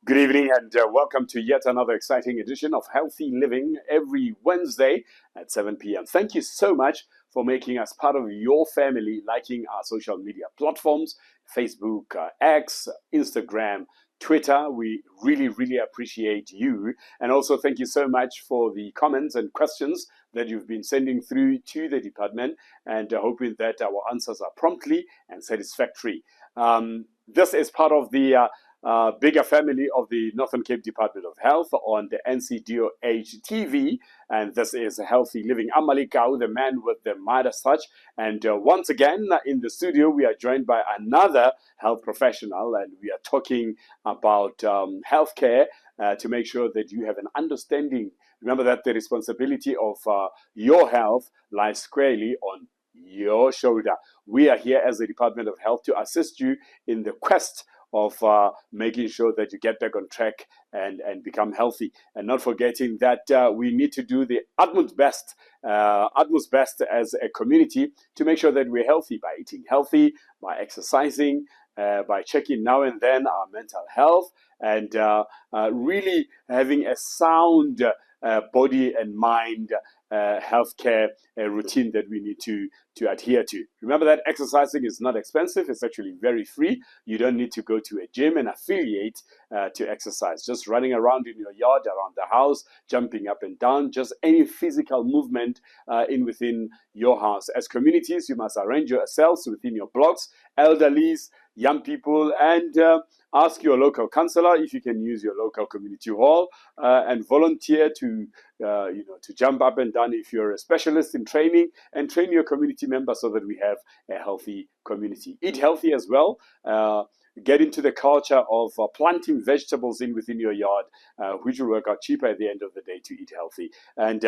Good evening and welcome to yet another exciting edition of Healthy Living every Wednesday at 7 p.m. Thank you so much for making us part of your family, liking our social media platforms, Facebook, X, Instagram, Twitter. We really appreciate you. And also thank you so much for the comments and questions that you've been sending through to the department, and hoping that our answers are promptly and satisfactory. This is part of the bigger family of the Northern Cape Department of Health on the NCDOH TV, and this is Healthy Living. I'm Malik Kau, the man with the Midas touch, and once again in the studio we are joined by another health professional, and we are talking about healthcare to make sure that you have an understanding. Remember that the responsibility of your health lies squarely on your shoulder. We are here as the Department of Health to assist you in the quest of making sure that you get back on track and become healthy, and not forgetting that we need to do the utmost best as a community to make sure that we're healthy by eating healthy, by exercising, by checking now and then our mental health, and really having a sound body and mind healthcare routine that we need to adhere to. Remember that exercising is not expensive. It's actually very free. You don't need to go to a gym and affiliate to exercise. Just running around in your yard, around the house, jumping up and down, just any physical movement within your house. As communities, you must arrange yourselves within your blocks, elderlies, young people, and ask your local councillor if you can use your local community hall and volunteer to jump up and down if you're a specialist in training, and train your community members so that we have a healthy community. Eat healthy as well. Get into the culture of planting vegetables within your yard, which will work out cheaper at the end of the day to eat healthy. And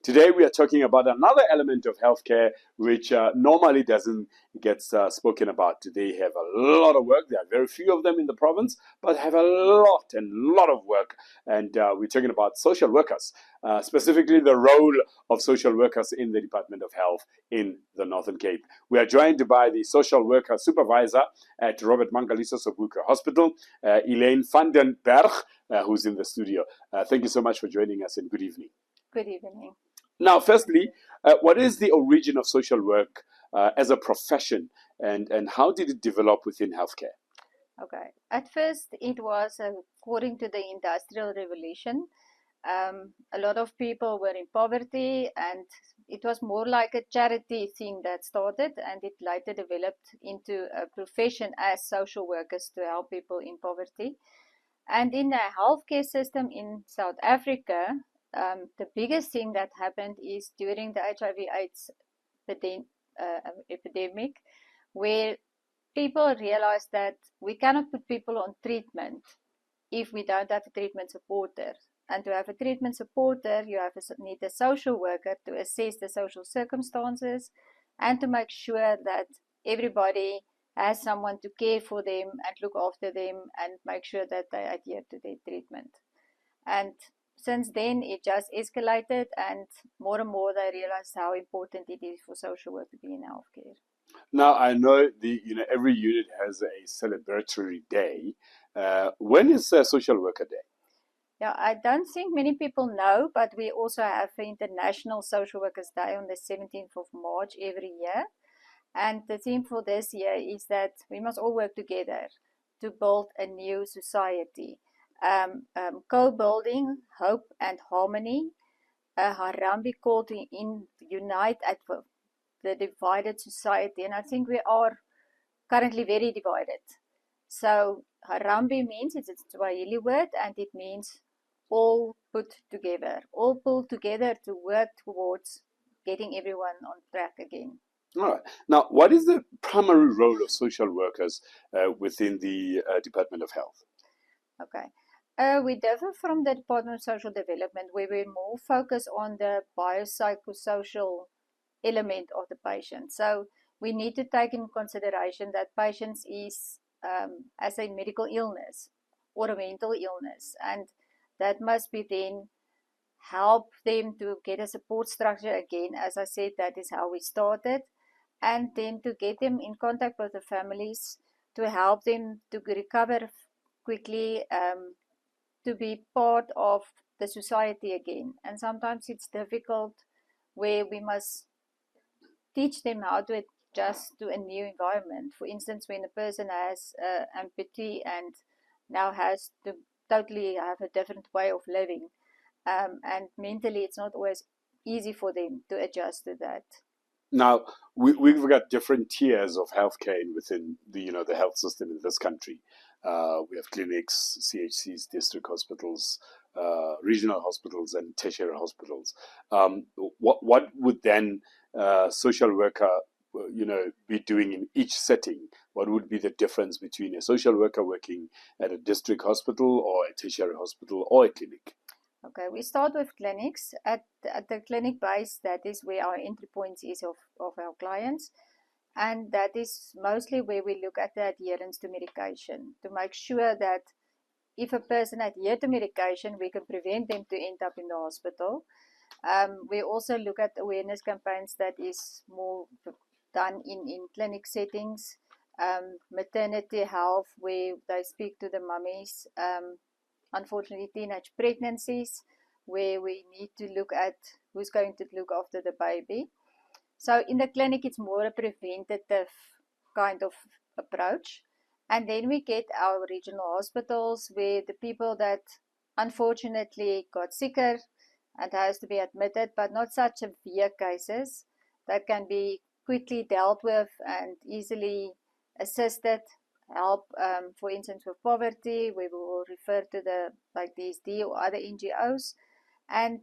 today we are talking about another element of healthcare which normally doesn't get spoken about. They have a lot of work. There are very few of them in the province, but have a lot of work. And we're talking about social workers, specifically the role of social workers in the Department of Health in the Northern Cape. We are joined by the social worker supervisor at Robert Mangaliso Sobukwe Hospital, Elaine van den Berg, who's in the studio. Thank you so much for joining us, and good evening. Good evening. Now, firstly, what is the origin of social work as a profession, and how did it develop within healthcare? Okay. At first, it was according to the Industrial Revolution. A lot of people were in poverty, and it was more like a charity thing that started, and it later developed into a profession as social workers to help people in poverty. And in the healthcare system in South Africa, the biggest thing that happened is during the HIV/AIDS epidemic, where people realized that we cannot put people on treatment if we don't have a treatment supporter. And to have a treatment supporter, you need a social worker to assess the social circumstances and to make sure that everybody has someone to care for them and look after them and make sure that they adhere to their treatment. And since then, it just escalated, and more they realized how important it is for social work to be in healthcare. Now, I know every unit has a celebratory day. When is Social Worker Day? Yeah, I don't think many people know, but we also have the International Social Workers Day on the 17th of March every year. And the theme for this year is that we must all work together to build a new society. Co-building hope and harmony. Harambee called to unite at the divided society. And I think we are currently very divided. So Harambee means, it's a Swahili word, and it means all put together, all pulled together to work towards getting everyone on track again. All right. Now, what is the primary role of social workers within the Department of Health? Okay. We differ from the Department of Social Development, where we more focus on the biopsychosocial element of the patient. So we need to take in consideration that patients is as a medical illness or a mental illness, and that must be then help them to get a support structure again. As I said, that is how we started, and then to get them in contact with the families to help them to recover quickly, to be part of the society again. And sometimes it's difficult where we must teach them how to adjust to a new environment. For instance, when a person has empathy and now has to totally have a different way of living, and mentally it's not always easy for them to adjust to that. Now, we've got different tiers of healthcare within the health system in this country. We have clinics, CHCs, district hospitals, regional hospitals, and tertiary hospitals. What would then social worker, be doing in each setting? What would be the difference between a social worker working at a district hospital or a tertiary hospital or a clinic? Okay, we start with clinics. At the clinic base, that is where our entry point is of our clients. And that is mostly where we look at the adherence to medication to make sure that if a person adheres to medication, we can prevent them to end up in the hospital. We also look at awareness campaigns that is more done in clinic settings, maternity health, where they speak to the mummies, unfortunately teenage pregnancies, where we need to look at who's going to look after the baby. So in the clinic, it's more a preventative kind of approach. And then we get our regional hospitals where the people that unfortunately got sicker and has to be admitted, but not such severe cases, that can be quickly dealt with and easily assisted. Help, for instance, with poverty, we will refer to the like DSD or other NGOs. And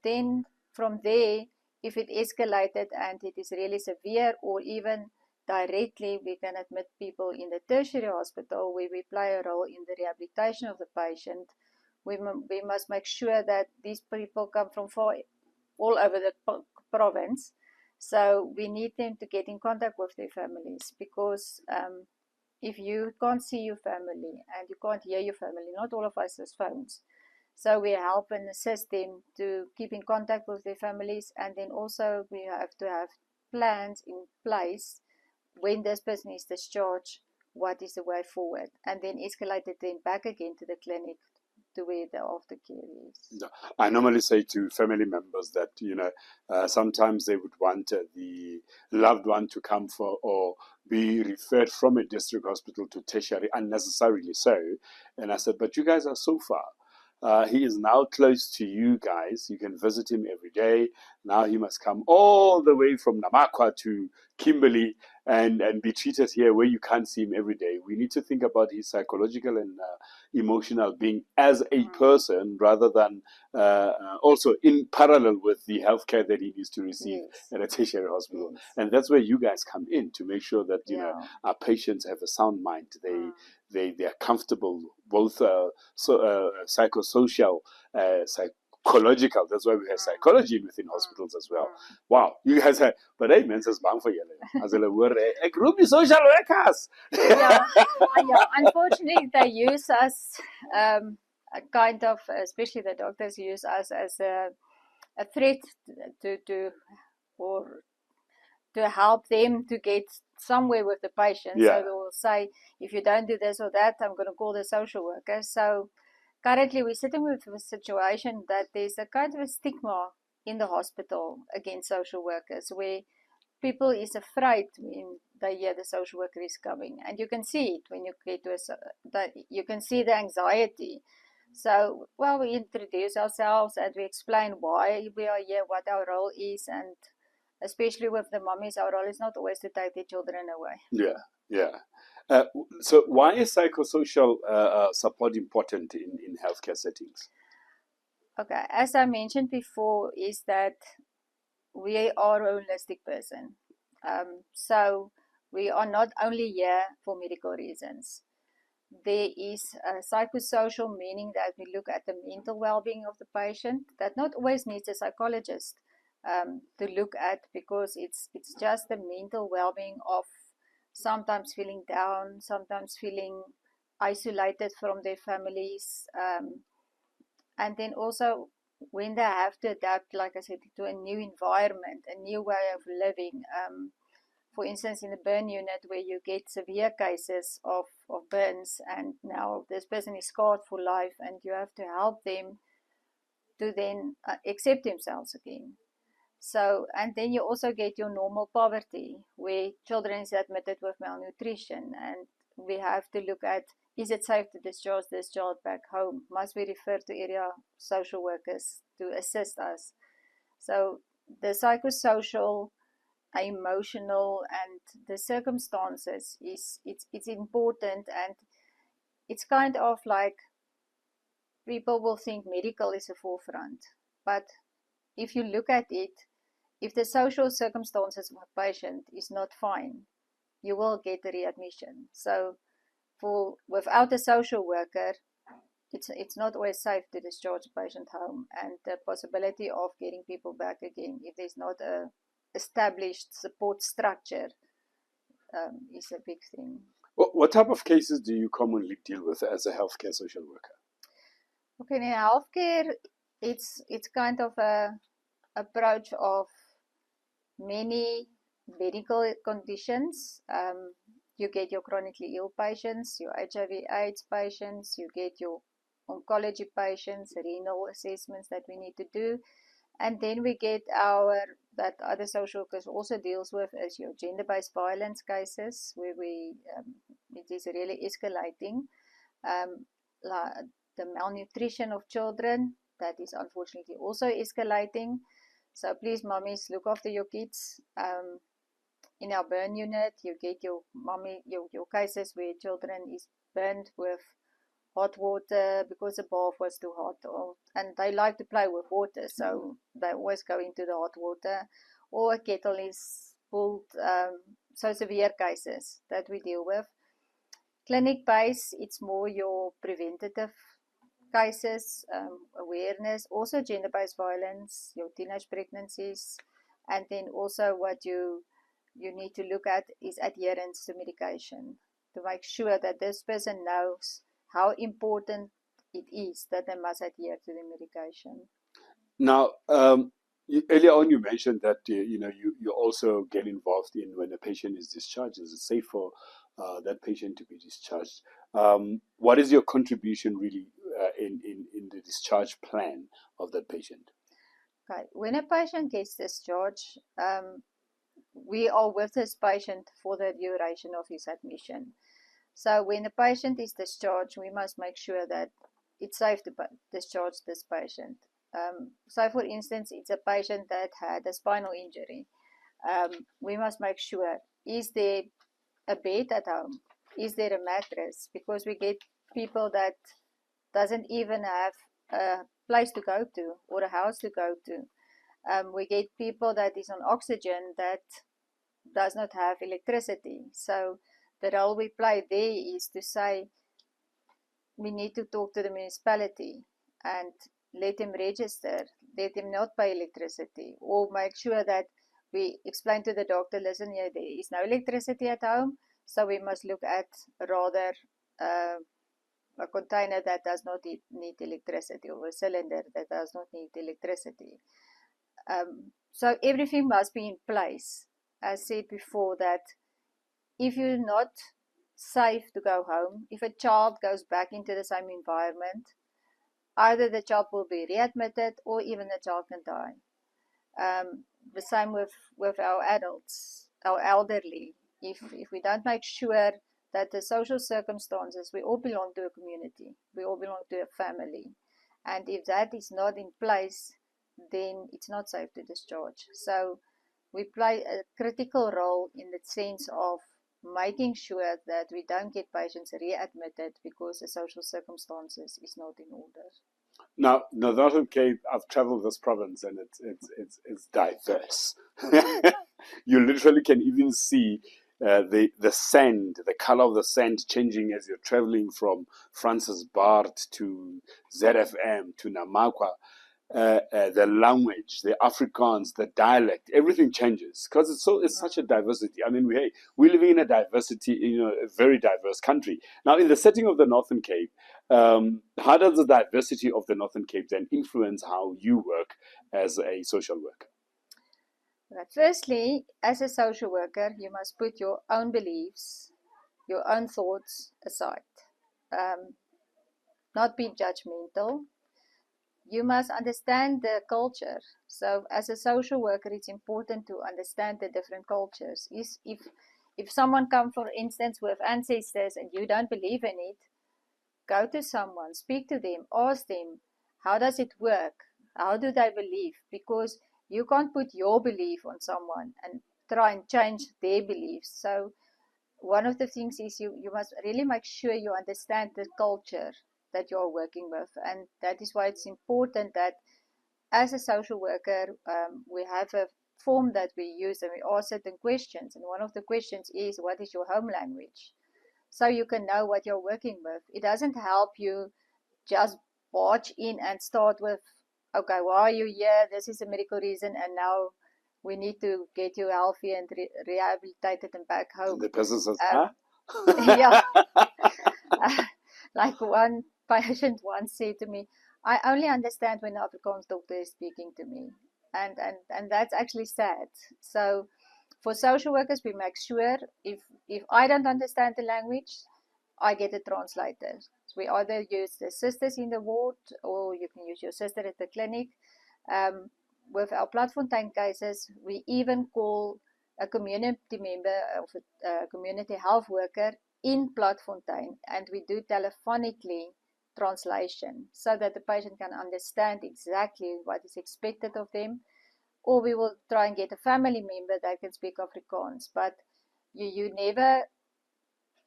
then from there, if it escalated and it is really severe, or even directly, we can admit people in the tertiary hospital where we play a role in the rehabilitation of the patient. We must make sure that these people come from all over the province. So we need them to get in contact with their families, because if you can't see your family and you can't hear your family, not all of us has phones. So we help and assist them to keep in contact with their families. And then also we have to have plans in place when this person is discharged, what is the way forward, and then escalate it then back again to the clinic to where the aftercare is. I normally say to family members that, sometimes they would want the loved one to come for or be referred from a district hospital to tertiary, unnecessarily so. And I said, but you guys are so far. He is now close to you guys. You can visit him every day. Now he must come all the way from Namakwa to Kimberley and be treated here where you can't see him every day. We need to think about his psychological and emotional being as a person, rather than also in parallel with the healthcare that he needs to receive at a tertiary hospital. And that's where you guys come in to make sure that our patients have a sound mind. They are comfortable, both psychosocial, psychological. That's why we have psychology within hospitals as well. Wow, you guys have, but hey, man, says bang for you. As a group of social workers. Yeah. Unfortunately, they use us kind of, especially the doctors use us as a threat to help them to get somewhere with the patient. So they will say, if you don't do this or that, I'm going to call the social worker. So currently we're sitting with a situation that there's a kind of a stigma in the hospital against social workers, where people is afraid when they hear the social worker is coming. And you can see it when you get to you can see the anxiety. So, well, we introduce ourselves and we explain why we are here, what our role is, and especially with the mummies, our role is not always to take their children away. So why is psychosocial support important in healthcare settings? Okay, as I mentioned before, is that we are a holistic person. So we are not only here for medical reasons. There is a psychosocial, meaning that we look at the mental well-being of the patient, that not always needs a psychologist to look at, because it's just the mental well-being of sometimes feeling down, sometimes feeling isolated from their families, and then also when they have to adapt, like I said, to a new environment, a new way of living. for instance, in the burn unit where you get severe cases of burns, and now this person is scarred for life, and you have to help them to then accept themselves again. So, and then you also get your normal poverty, where children is admitted with malnutrition, and we have to look at, is it safe to discharge this child back home? Must we refer to area social workers to assist us? So the psychosocial, emotional, and the circumstances it's important, and it's kind of like people will think medical is a forefront, but if you look at it, if the social circumstances of a patient is not fine, you will get a readmission. So without a social worker, it's not always safe to discharge a patient home, and the possibility of getting people back again, if there's not a established support structure, is a big thing. What type of cases do you commonly deal with as a healthcare social worker? Okay, in healthcare, it's kind of a approach of many medical conditions. You get your chronically ill patients, your HIV/AIDS patients, you get your oncology patients, renal assessments that we need to do, and then we get that other social workers also deals with is your gender-based violence cases, where it is really escalating. The malnutrition of children, that is unfortunately also escalating. So please, mummies, look after your kids. In our burn unit, you get your cases where children is burned with hot water because the bath was too hot, and they like to play with water, so they always go into the hot water, or a kettle is pulled. So severe cases that we deal with. Clinic base, it's more your preventative cases, awareness, also gender-based violence, your teenage pregnancies, and then also what you need to look at is adherence to medication, to make sure that this person knows how important it is that they must adhere to the medication. Now, earlier on you mentioned that you also get involved in when a patient is discharged. Is it safe for that patient to be discharged? What is your contribution really in the discharge plan of that patient? Okay, when a patient gets discharged, we are with this patient for the duration of his admission. So when a patient is discharged, we must make sure that it's safe to discharge this patient. So for instance, it's a patient that had a spinal injury. We must make sure, is there a bed at home? Is there a mattress? Because we get people that doesn't even have a place to go to or a house to go to. We get people that is on oxygen that does not have electricity. So the role we play there is to say, we need to talk to the municipality and let them register, let them not pay electricity, or make sure that we explain to the doctor, listen, here, there is no electricity at home, so we must look at rather a container that does not need electricity, or a cylinder that does not need electricity. So everything must be in place. As said before, that if you're not safe to go home, if a child goes back into the same environment, either the child will be readmitted or even the child can die. The same with our adults, our elderly. If we don't make sure that the social circumstances, we all belong to a community, we all belong to a family, and if that is not in place, then it's not safe to discharge. So we play a critical role in the sense of making sure that we don't get patients readmitted because the social circumstances is not in order. Now, the Northern Cape, I've traveled this province, and it's diverse. You literally can even see the sand, the color of the sand changing as you're traveling from Francis Baard to ZFM to Namakwa. The language, the Afrikaans, the dialect, everything changes because it's such a diversity. I mean, we're living in a diversity, a very diverse country. Now, in the setting of the Northern Cape, how does the diversity of the Northern Cape then influence how you work as a social worker? Right. Firstly, as a social worker, you must put your own beliefs, your own thoughts aside. Not be judgmental. You must understand the culture. So, as a social worker, it's important to understand the different cultures. If someone comes, for instance, with ancestors and you don't believe in it, go to someone, speak to them, ask them, how does it work? How do they believe? Because you can't put your belief on someone and try and change their beliefs. So one of the things is you must really make sure you understand the culture that you're working with. And that is why it's important that as a social worker, we have a form that we use and we ask certain questions. And one of the questions is, what is your home language? So you can know what you're working with. It doesn't help you just barge in and start with, okay, why are you here? This is a medical reason, and now we need to get you healthy and rehabilitated and back home. The person says, yeah. Like one patient once said to me, I only understand when the Afrikaans doctor is speaking to me. And that's actually sad. So for social workers, we make sure if I don't understand the language, I get a translator. So we either use the sisters in the ward or you can use your sister at the clinic. With our Platfontein cases, we even call a community member of a community health worker in Platfontein, and we do telephonically translation so that the patient can understand exactly what is expected of them. Or we will try and get a family member that can speak Afrikaans, but you never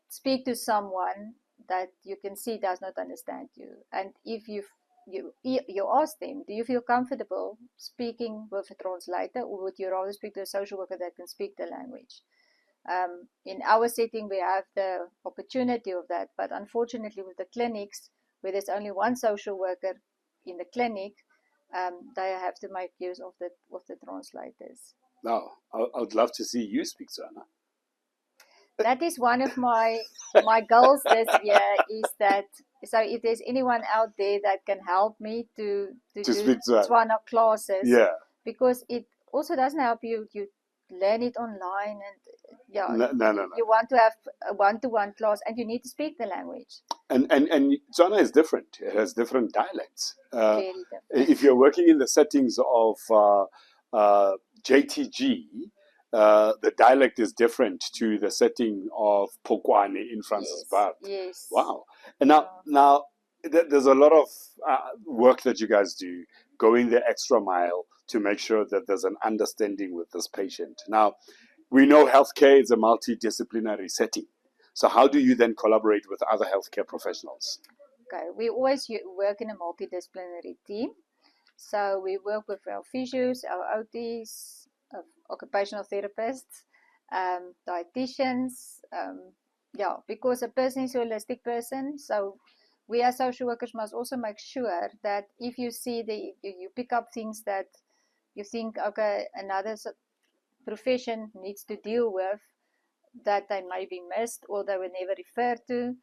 speak to someone that you can see does not understand you. And if you ask them, do you feel comfortable speaking with a translator, or would you rather speak to a social worker that can speak the language? In our setting, we have the opportunity of that, but unfortunately, with the clinics where there's only one social worker in the clinic, they have to make use of the translators. No, I would love to see you speak, Zwana. That is one of my goals this year, is that, so if there's anyone out there that can help me to do Tswana classes, yeah, because it also doesn't help you learn it online, and no. You want to have a one-to-one class and you need to speak the language. And Tswana is different. It has different dialects. Very different. If you're working in the settings of JTG, the dialect is different to the setting of Polokwane in Francisbaard. Yes. Wow. And now there's a lot of work that you guys do, going the extra mile to make sure that there's an understanding with this patient. Now, we know healthcare is a multidisciplinary setting. So how do you then collaborate with other healthcare professionals? Okay, we always work in a multidisciplinary team. So we work with our physios, our OTs, occupational therapists, dietitians. Because a person is a holistic person. So we as social workers must also make sure that if you see you pick up things that you think, okay, another profession needs to deal with, that they may be missed or they were never referred to.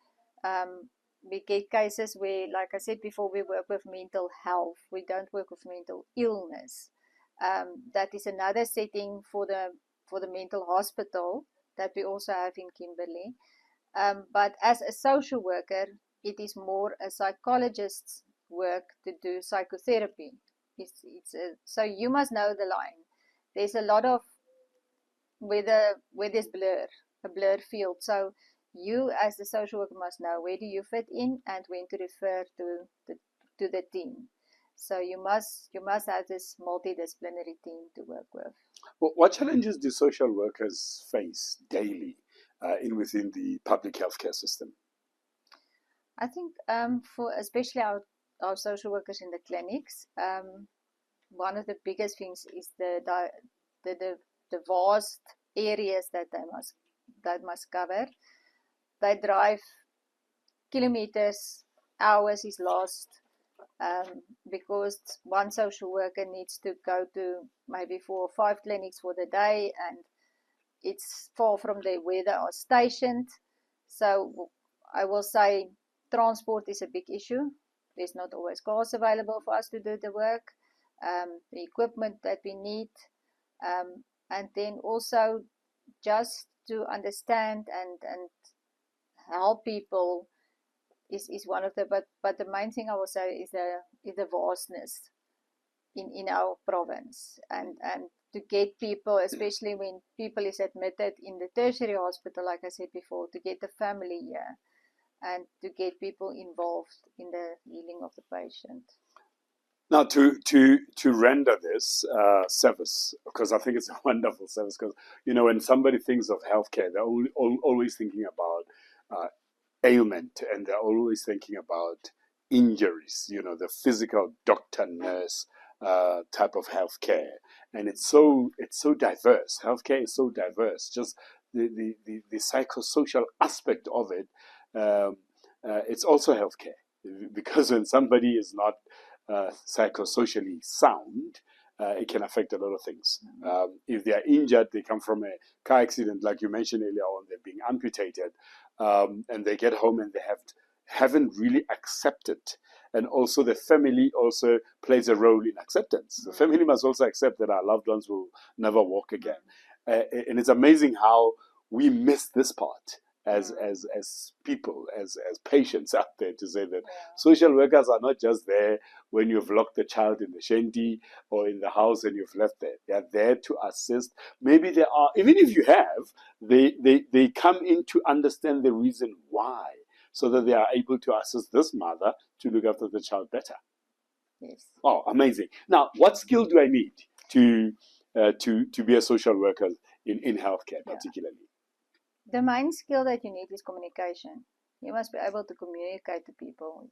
We get cases where, like I said before, we work with mental health. We don't work with mental illness. That is another setting for the mental hospital that we also have in Kimberley. But as a social worker, it is more a psychologist's work to do psychotherapy. So you must know the line. There's a lot of where there's a blur field. So you as the social worker must know where do you fit in and when to refer to the team. So you must have this multidisciplinary team to work with. Well, what challenges do social workers face daily within the public healthcare system? I think for especially our social workers in the clinics, one of the biggest things is the vast areas that they must cover. They drive kilometers, hours is lost, because one social worker needs to go to maybe 4 or 5 clinics for the day, and it's far from where they are stationed. So I will say transport is a big issue. There's not always cars available for us to do the work. The equipment that we need, And then also just to understand and help people is one of the, but the main thing I will say is the vastness in our province, and to get people, especially when people is admitted in the tertiary hospital, like I said before, to get the family here and to get people involved in the healing of the patient. Now, to render this service, because I think it's a wonderful service, because when somebody thinks of healthcare, they're always thinking about ailment, and they're always thinking about injuries. The physical doctor nurse type of healthcare, and it's so diverse. Healthcare is so diverse. Just the psychosocial aspect of it. It's also healthcare, because when somebody is not psychosocially sound, it can affect a lot of things. If they are injured, they come from a car accident, like you mentioned earlier on, they're being amputated, and they get home and they haven't really accepted. And also the family also plays a role in acceptance. The family must also accept that our loved ones will never walk again. And it's amazing how we miss this part as people, as patients out there, to say that social workers are not just there when you've locked the child in the shanty or in the house and you've left there. They are there to assist. Maybe they are, even if you have, they come in to understand the reason why, so that they are able to assist this mother to look after the child better. Yes. Oh, amazing. Now, what skill do I need to be a social worker in healthcare, particularly? The main skill that you need is communication. You must be able to communicate to people.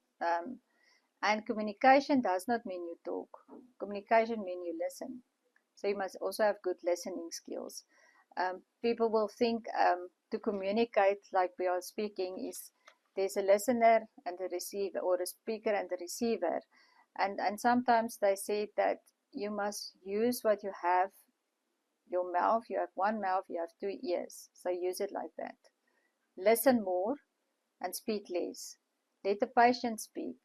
And communication does not mean you talk. Communication means you listen. So you must also have good listening skills. People will think to communicate, like we are speaking, is there's a listener and a receiver, or a speaker and a receiver. And sometimes they say that you must use what you have. Your mouth, you have one mouth, you have two ears. So use it like that. Listen more and speak less. Let the patient speak.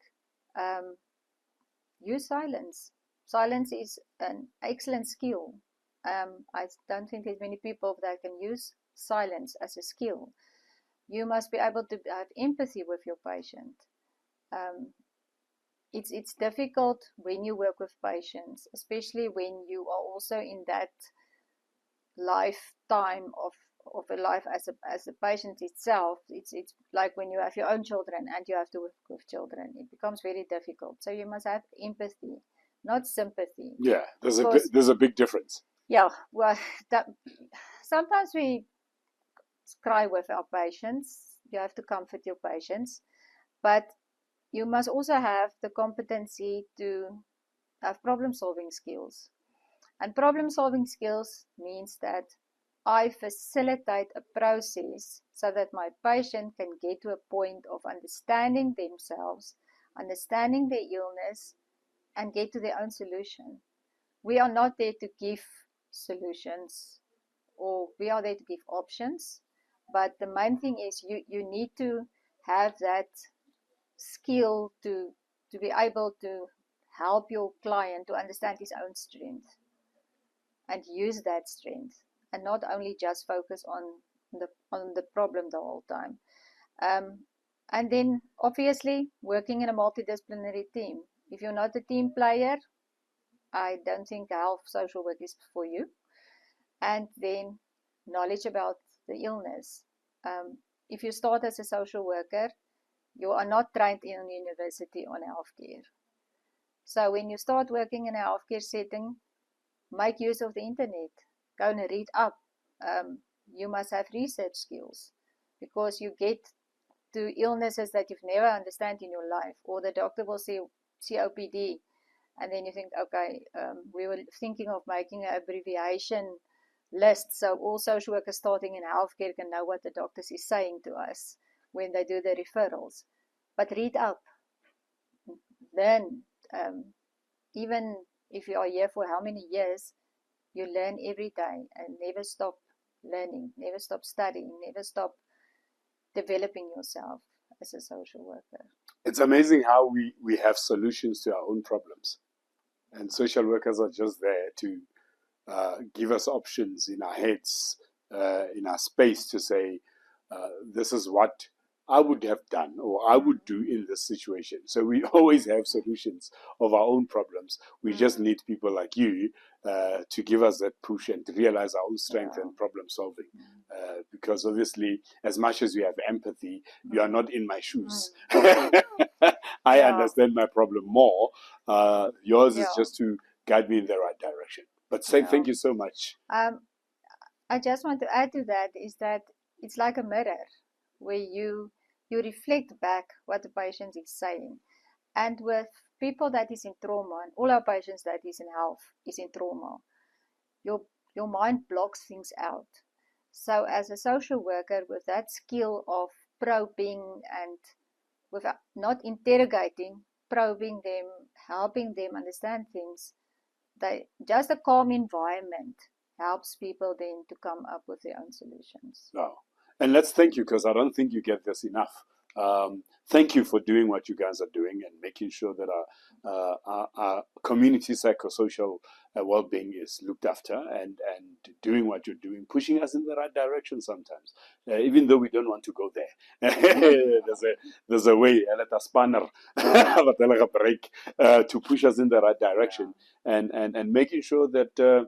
Use silence. Silence is an excellent skill. I don't think there's many people that can use silence as a skill. You must be able to have empathy with your patient. It's difficult when you work with patients, especially when you are also in that lifetime of a life as a patient itself. It's like when you have your own children and you have to work with children, it becomes very difficult. So you must have empathy, not sympathy. Yeah, there's a big difference. Yeah, well, sometimes we cry with our patients. You have to comfort your patients, but you must also have the competency to have problem-solving skills. And problem-solving skills means that I facilitate a process so that my patient can get to a point of understanding themselves, understanding their illness, and get to their own solution. We are not there to give solutions, or we are there to give options. But the main thing is you need to have that skill to be able to help your client to understand his own strength and use that strength, and not only just focus on the problem the whole time. And then obviously working in a multidisciplinary team. If you're not a team player, I don't think health social work is for you. And then knowledge about the illness. If you start as a social worker, you are not trained in university on healthcare. So when you start working in a healthcare setting, make use of the internet. Go and read up. You must have research skills, because you get to illnesses that you've never understood in your life, or the doctor will say COPD, and then you think, okay, we were thinking of making an abbreviation list so all social workers starting in healthcare can know what the doctors is saying to us when they do the referrals. But read up, learn. Even if you are here for how many years, you learn every day and never stop learning, never stop studying, never stop developing yourself as a social worker. It's amazing how we have solutions to our own problems, and social workers are just there to give us options in our heads, in our space to say, this is what I would have done or I would do in this situation. So we always have solutions of our own problems. We just need people like you to give us that push and to realize our own strength and problem solving. Because obviously, as much as you have empathy, you are not in my shoes. I understand my problem more. Yours is just to guide me in the right direction. But thank you so much. I just want to add to that is that it's like a mirror where you reflect back what the patient is saying. And with people that is in trauma, and all our patients that is in health is in trauma, your mind blocks things out. So as a social worker with that skill of probing and with not interrogating, probing them, helping them understand things, just a calm environment helps people then to come up with their own solutions. Oh. And let's thank you, because I don't think you get this enough. Thank you for doing what you guys are doing and making sure that our community psychosocial well-being is looked after, and doing what you're doing, pushing us in the right direction sometimes, even though we don't want to go there. there's a way, let us spanner, break to push us in the right direction, and making sure that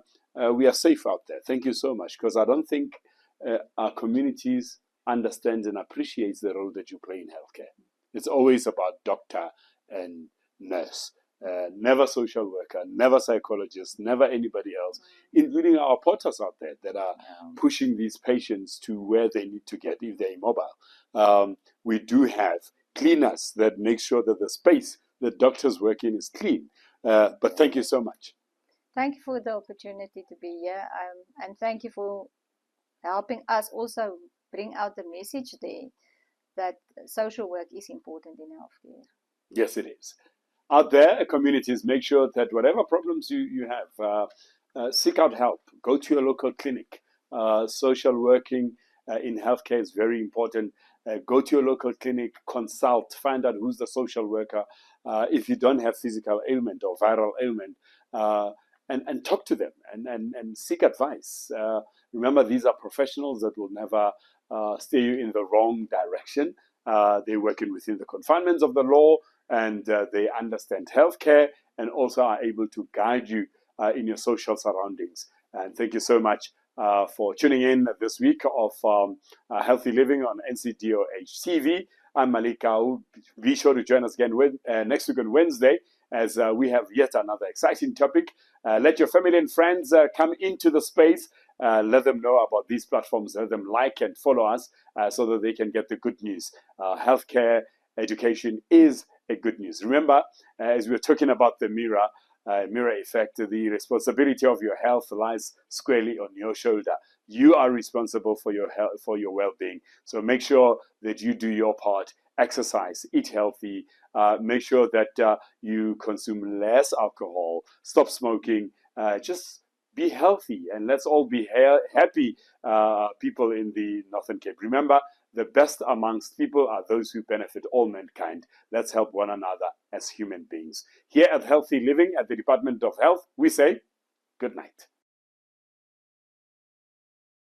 we are safe out there. Thank you so much, because I don't think our communities understands and appreciates the role that you play in healthcare. It's always about doctor and nurse, never social worker, never psychologist, never anybody else, including our porters out there that are pushing these patients to where they need to get if they're immobile. We do have cleaners that make sure that the space that doctors work in is clean. But thank you so much. Thank you for the opportunity to be here, and thank you for helping us also bring out the message there that social work is important in healthcare. Yes, it is. Out there, communities, make sure that whatever problems you have, seek out help. Go to your local clinic. Social working in healthcare is very important. Go to your local clinic, consult, find out who's the social worker. If you don't have physical ailment or viral ailment, and talk to them and seek advice. Remember, these are professionals that will never steer you in the wrong direction. They're working within the confinements of the law, and they understand healthcare and also are able to guide you in your social surroundings. And thank you so much for tuning in this week of Healthy Living on NCDOH TV. I'm Malik Au. Be sure to join us again next week on Wednesday, as we have yet another exciting topic. Let your family and friends come into the space. Let them know about these platforms. Let them like and follow us so that they can get the good news. Healthcare education is a good news. Remember, as we were talking about the mirror effect, the responsibility of your health lies squarely on your shoulder. You are responsible for your health, for your well-being. So make sure that you do your part. Exercise, eat healthy, make sure that you consume less alcohol, stop smoking, just be healthy, and let's all be happy people in the Northern Cape. Remember, the best amongst people are those who benefit all mankind. Let's help one another as human beings. Here at Healthy Living at the Department of Health, we say good night.